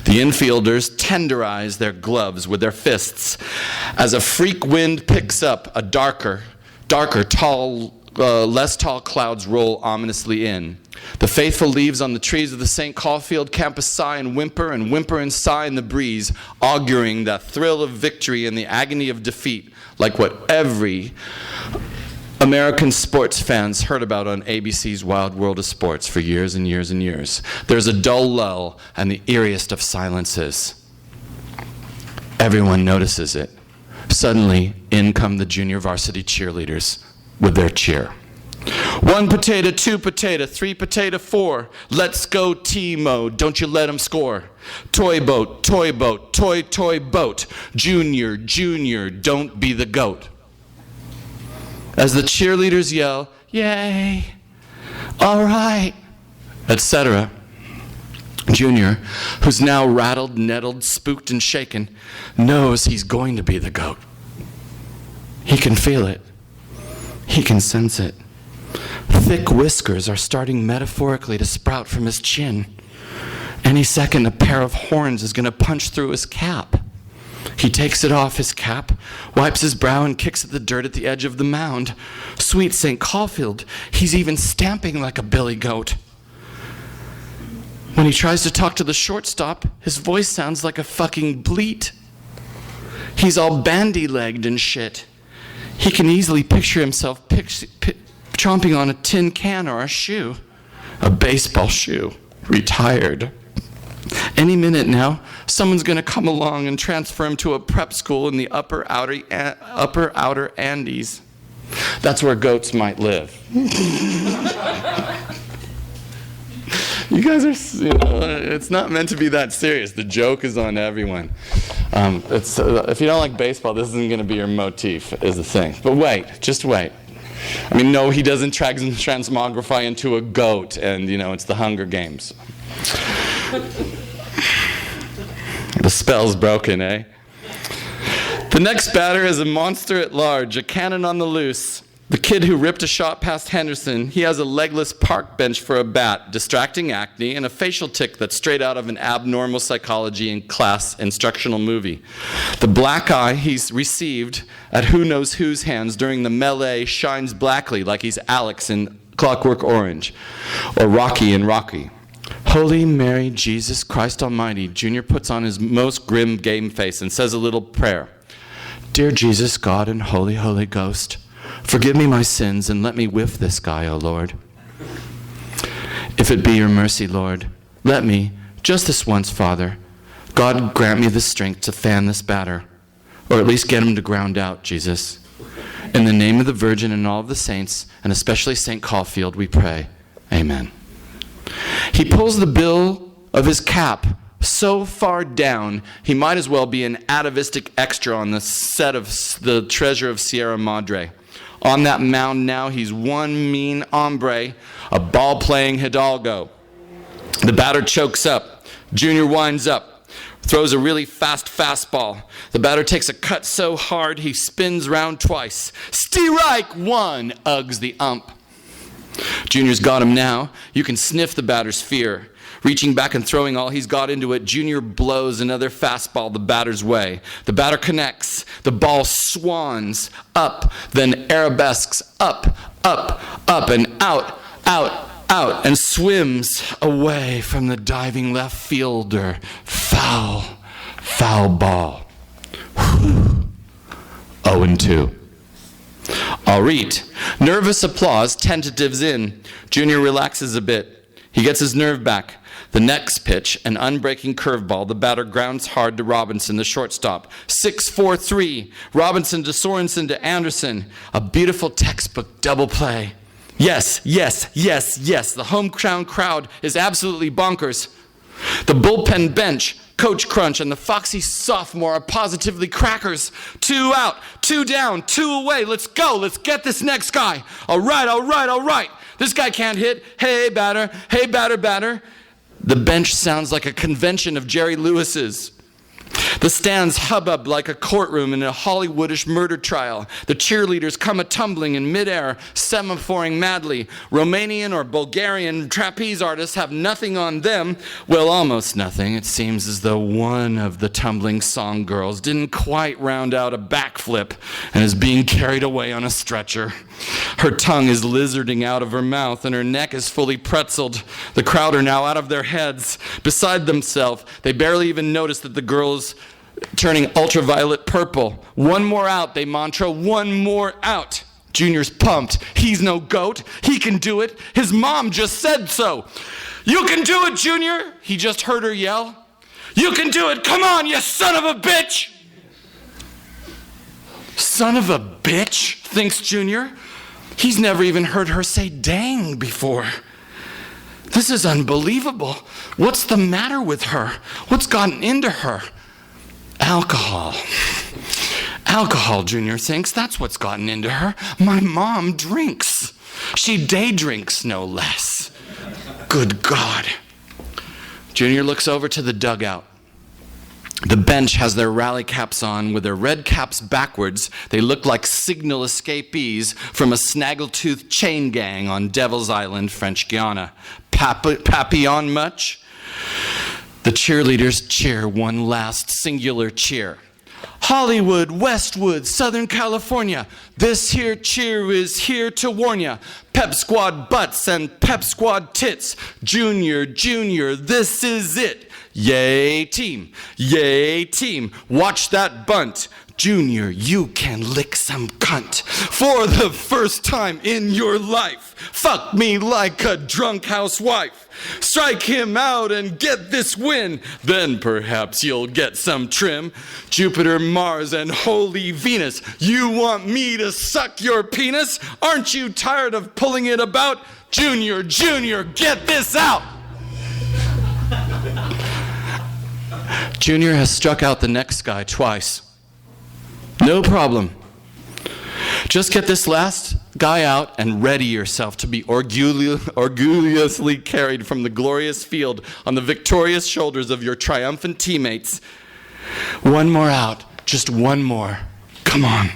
The infielders tenderize their gloves with their fists as a freak wind picks up a darker, less tall clouds roll ominously in. The faithful leaves on the trees of the St. Caulfield campus sigh and whimper and sigh in the breeze, auguring the thrill of victory and the agony of defeat, like what every American sports fans heard about on ABC's Wild World of Sports for years and years and years. There's a dull lull and the eeriest of silences. Everyone notices it. Suddenly, in come the junior varsity cheerleaders with their cheer. 1 potato, 2 potato, 3 potato, 4. Let's go T-mode, don't you let 'em score. Toy boat, toy boat, toy boat. Junior, junior, don't be the goat. As the cheerleaders yell, yay, all right, etc., Junior, who's now rattled, nettled, spooked, and shaken, knows he's going to be the goat. He can feel it. He can sense it. Thick whiskers are starting metaphorically to sprout from his chin. Any second, a pair of horns is going to punch through his cap. He takes it off his cap, wipes his brow, and kicks at the dirt at the edge of the mound. Sweet St. Caulfield, he's even stamping like a billy goat. When he tries to talk to the shortstop, his voice sounds like a fucking bleat. He's all bandy-legged and shit. He can easily picture himself chomping on a tin can or a shoe. A baseball shoe. Retired. Any minute now, someone's going to come along and transfer him to a prep school in the upper outer Andes. That's where goats might live. You guys are, it's not meant to be that serious. The joke is on everyone. If you don't like baseball, this isn't going to be your motif, is the thing. But wait, just wait. I mean, no, he doesn't transmogrify into a goat and, it's the Hunger Games. The spell's broken, eh? The next batter is a monster at large, a cannon on the loose. The kid who ripped a shot past Henderson, he has a legless park bench for a bat, distracting acne, and a facial tic that's straight out of an abnormal psychology in class instructional movie. The black eye he's received at who knows whose hands during the melee shines blackly like he's Alex in Clockwork Orange, or Rocky in Rocky. Holy Mary, Jesus Christ Almighty, Junior puts on his most grim game face and says a little prayer. Dear Jesus, God, and Holy, Holy Ghost, forgive me my sins and let me whiff this guy, O Lord. If it be your mercy, Lord, let me, just this once, Father, God grant me the strength to fan this batter, or at least get him to ground out, Jesus. In the name of the Virgin and all of the saints, and especially St. Caulfield, we pray. Amen. He pulls the bill of his cap so far down, he might as well be an atavistic extra on the set of The Treasure of Sierra Madre. On that mound now, he's one mean hombre, a ball-playing hidalgo. The batter chokes up. Junior winds up, throws a really fast fastball. The batter takes a cut so hard he spins round twice. Strike one, uggs the ump. Junior's got him now. You can sniff the batter's fear. Reaching back and throwing all he's got into it, Junior blows another fastball the batter's way. The batter connects. The ball swans up, then arabesques up, and out, and swims away from the diving left fielder. Foul ball. 0-2. All right. Nervous applause, tentatives in. Junior relaxes a bit. He gets his nerve back. The next pitch, an unbreaking curveball. The batter grounds hard to Robinson, the shortstop. 6-4-3. Robinson to Sorensen to Anderson. A beautiful textbook double play. Yes. The hometown crowd is absolutely bonkers. The bullpen bench, Coach Crunch, and the foxy sophomore are positively crackers. 2 out, 2 down, 2 away. Let's go. Let's get this next guy. All right. This guy can't hit. Hey, batter. The bench sounds like a convention of Jerry Lewis's. The stands hubbub like a courtroom in a Hollywoodish murder trial. The cheerleaders come a-tumbling in midair, semaphoring madly. Romanian or Bulgarian trapeze artists have nothing on them. Well, almost nothing. It seems as though one of the tumbling song girls didn't quite round out a backflip and is being carried away on a stretcher. Her tongue is lizarding out of her mouth and her neck is fully pretzeled. The crowd are now out of their heads, beside themselves. They barely even notice that the girl is turning ultraviolet purple. One more out, they mantra, one more out. Junior's pumped. He's no goat. He can do it. His mom just said so. You can do it, Junior, he just heard her yell. You can do it. Come on, you son of a bitch. Son of a bitch, thinks Junior. He's never even heard her say dang before. This is unbelievable. What's the matter with her? What's gotten into her? Alcohol, Junior thinks. That's what's gotten into her. My mom drinks. She day drinks, no less. Good God. Junior looks over to the dugout. The bench has their rally caps on with their red caps backwards. They look like signal escapees from a snaggletooth chain gang on Devil's Island, French Guiana. Papillon much? The cheerleaders cheer one last singular cheer. Hollywood, Westwood, Southern California. This here cheer is here to warn ya. Pep Squad butts and Pep Squad tits. Junior, this is it. Yay team, watch that bunt. Junior, you can lick some cunt. For the first time in your life, fuck me like a drunk housewife. Strike him out and get this win. Then perhaps you'll get some trim. Jupiter, Mars, and holy Venus, you want me to suck your penis? Aren't you tired of pulling it about? Junior, get this out. Junior has struck out the next guy twice. No problem. Just get this last guy out and ready yourself to be orgullously carried from the glorious field on the victorious shoulders of your triumphant teammates. One more out, just one more. Come on.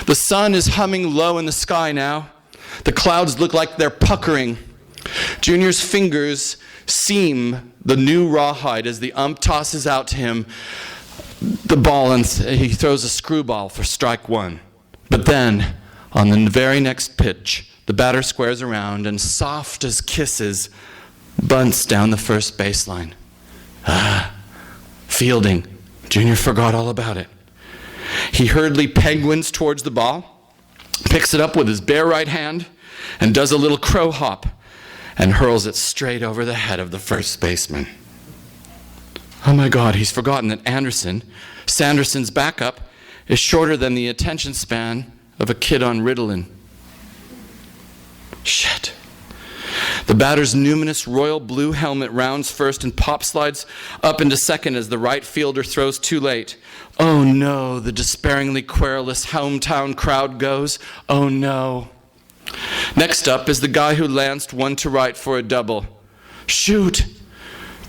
The sun is humming low in the sky now. The clouds look like they're puckering. Junior's fingers seam the new rawhide as the ump tosses out to him the ball and he throws a screwball for strike one. But then, on the very next pitch, the batter squares around and soft as kisses, bunts down the first baseline. Fielding. Junior forgot all about it. He hurriedly penguins towards the ball, picks it up with his bare right hand, and does a little crow hop, and hurls it straight over the head of the first baseman. Oh my God, he's forgotten that Sanderson's backup, is shorter than the attention span of a kid on Ritalin. Shit. The batter's numinous royal blue helmet rounds first and pop slides up into second as the right fielder throws too late. Oh no, the despairingly querulous hometown crowd goes. Oh no. Next up is the guy who lanced one to right for a double. Shoot!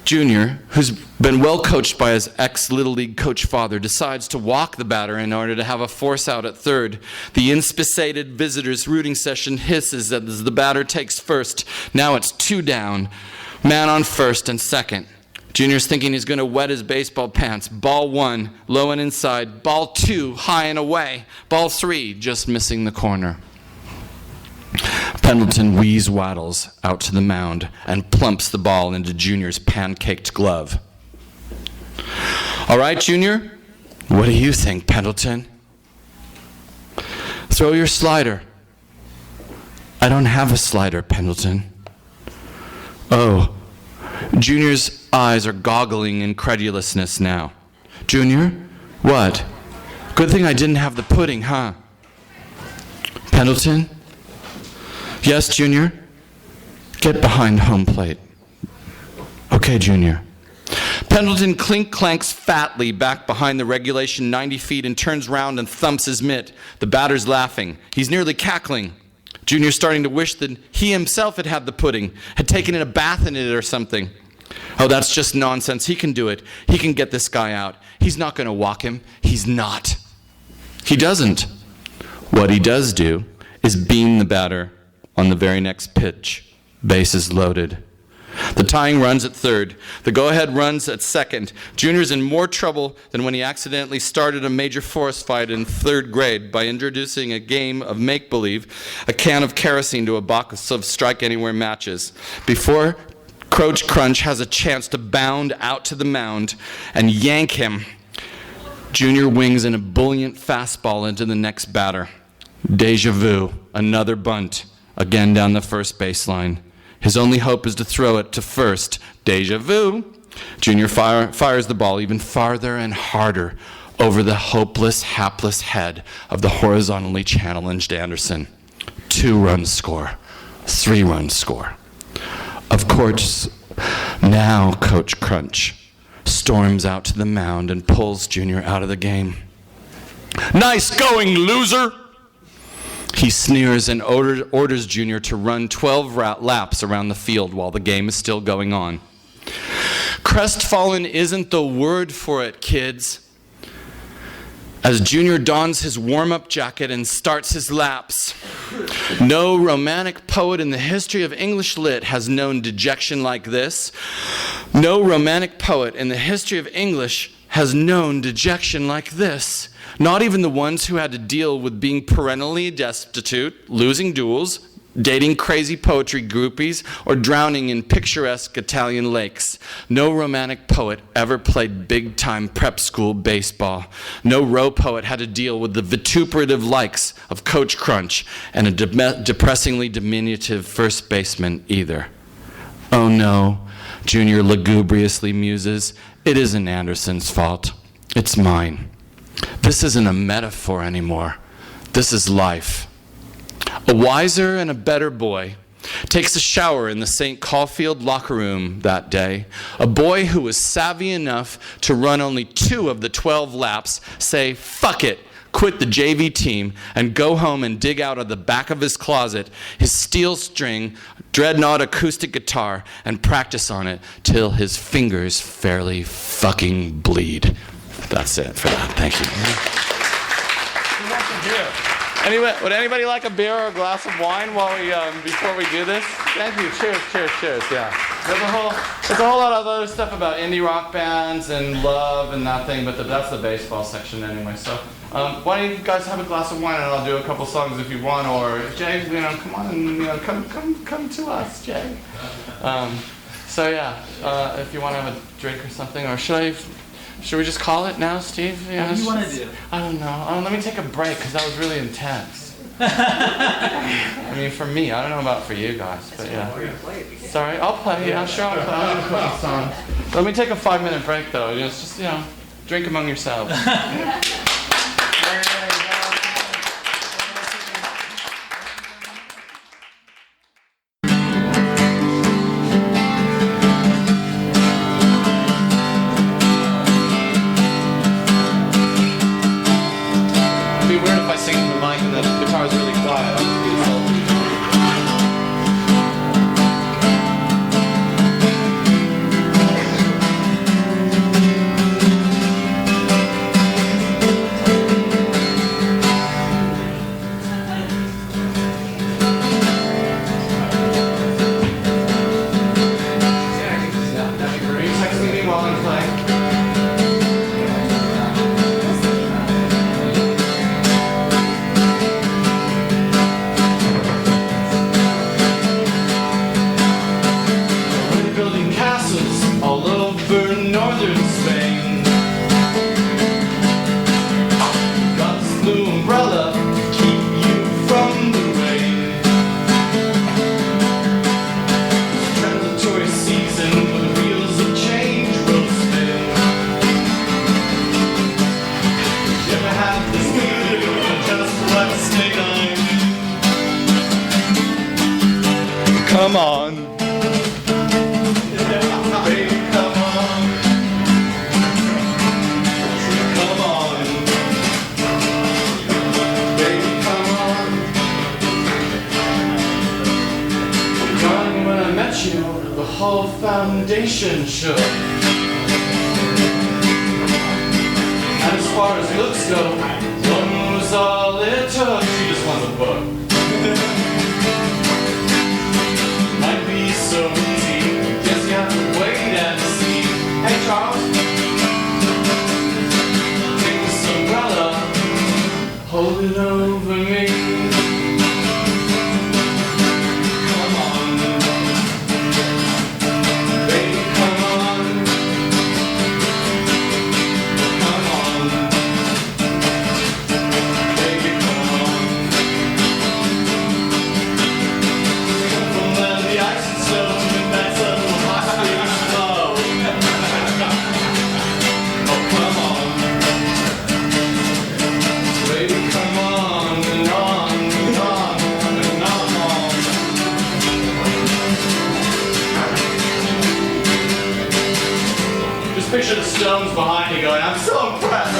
Junior, who's been well coached by his ex-Little League coach father, decides to walk the batter in order to have a force out at third. The inspissated visitors' rooting session hisses as the batter takes first. Now it's 2 down. Man on first and second. Junior's thinking he's going to wet his baseball pants. Ball 1, low and inside. Ball 2, high and away. Ball 3, just missing the corner. Pendleton waddles out to the mound and plumps the ball into Junior's pancaked glove. All right, Junior, what do you think, Pendleton? Throw your slider. I don't have a slider, Pendleton. Oh, Junior's eyes are goggling incredulousness now. Junior, what? Good thing I didn't have the pudding, huh? Pendleton? Yes, Junior? Get behind home plate. Okay, Junior. Pendleton clink-clanks fatly back behind the regulation 90 feet and turns round and thumps his mitt. The batter's laughing. He's nearly cackling. Junior's starting to wish that he himself had had the pudding, had taken a bath in it or something. Oh, that's just nonsense. He can do it. He can get this guy out. He's not going to walk him. He's not. He doesn't. What he does do is beam the batter on the very next pitch. Bases loaded. The tying runs at third. The go-ahead runs at second. Junior's in more trouble than when he accidentally started a major forest fight in 3rd grade by introducing a game of make-believe, a can of kerosene to a box of strike-anywhere matches. Before Coach Crunch has a chance to bound out to the mound and yank him, Junior wings an ebullient fastball into the next batter. Deja vu, another bunt. Again down the first baseline. His only hope is to throw it to first. Deja vu. Junior fires the ball even farther and harder over the hopeless, hapless head of the horizontally challenged Anderson. 2 runs score. 3 runs score. Of course, now Coach Crunch storms out to the mound and pulls Junior out of the game. Nice going, loser! He sneers and orders Junior to run 12 laps around the field while the game is still going on. Crestfallen isn't the word for it, kids. As Junior dons his warm-up jacket and starts his laps, no romantic poet in the history of English lit has known dejection like this. No romantic poet in the history of English has known dejection like this. Not even the ones who had to deal with being perennially destitute, losing duels, dating crazy poetry groupies, or drowning in picturesque Italian lakes. No romantic poet ever played big-time prep school baseball. No row poet had to deal with the vituperative likes of Coach Crunch and a depressingly diminutive first baseman either. Oh no, Junior lugubriously muses, it isn't Anderson's fault. It's mine. This isn't a metaphor anymore. This is life. A wiser and a better boy takes a shower in the St. Caulfield locker room that day. A boy who was savvy enough to run only 2 of the 12 laps, say, fuck it, quit the JV team, and go home and dig out of the back of his closet his steel string, dreadnought acoustic guitar, and practice on it till his fingers fairly fucking bleed. That's it for that. Thank you. Would anybody like a beer or a glass of wine while we before we do this? Thank you. Cheers, cheers, cheers. Yeah. There's a whole lot of other stuff about indie rock bands and love and that thing, but that's the baseball section anyway. So why don't you guys have a glass of wine and I'll do a couple songs if you want, or Jay, come on and come to us, Jay. So yeah, if you want to have a drink or something, or should we just call it now, Steve? What do you want to do? I don't know. Let me take a break because that was really intense. I mean, for me, I don't know about for you guys, but yeah. Sorry, I'll play. Yeah, sure, I'll play. I'm gonna put a song. Let me take a 5-minute break though. Just drink among yourselves. the whole foundation shook. And as far as looks go, one was all it took. She just wants a book. Might be so easy, just you have to wait and see. Hey Charles, take this umbrella, hold it over me. Come on, baby, come on. Come on, baby, come on. Come from land the ice and snow, midnight sun will possibly slow. Oh, come on, baby, come on and on and on and on. Just picture the Stones behind you going, I'm so impressed.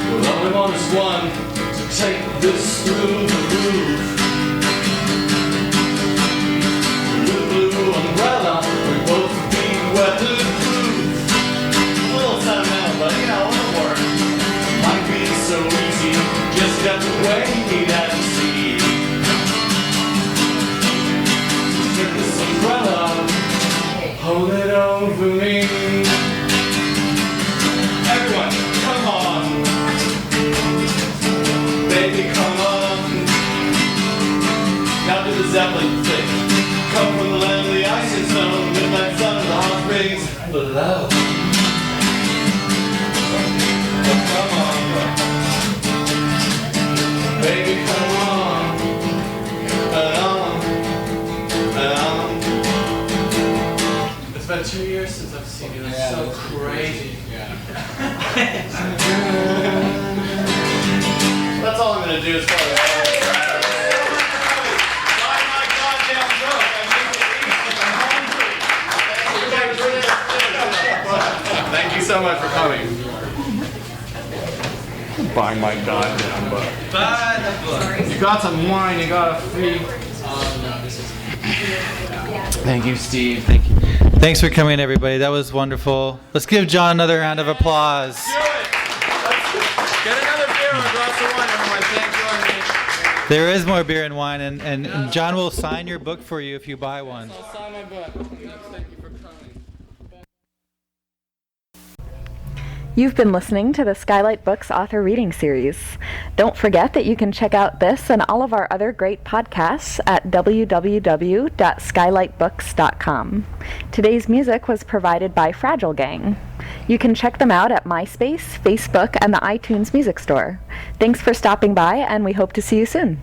Well, all we want is one to take this through the roof. With a blue umbrella, we both be weatherproof. A little sentimental, but you know, it'll work. Might be so easy, just have to wait and see. Take this umbrella, hold it over me. Everyone, come on. Baby, come on. Now do the Zeppelin thing. Come from the land of the ice and snow, midnight sun and the hot springs. Below. Oh, come on. Baby, come on. And on. It's been 2 years since I've seen you. That's so crazy. That's all I'm gonna do as far as buy my goddamn book. Thank you so much for coming. Buy my goddamn book. Buy the book. You got some wine, you got a free. Thank you, Steve. Thank you. Thanks for coming, everybody. That was wonderful. Let's give John another round of applause. Do it! Get another beer or a glass of wine, everyone. Thank you, Arnie. There is more beer and wine, and John will sign your book for you if you buy one. I'll sign my book. Thank you for coming. You've been listening to the Skylight Books author reading series. Don't forget that you can check out this and all of our other great podcasts at www.skylightbooks.com. Today's music was provided by Fragile Gang. You can check them out at MySpace, Facebook, and the iTunes Music Store. Thanks for stopping by, and we hope to see you soon.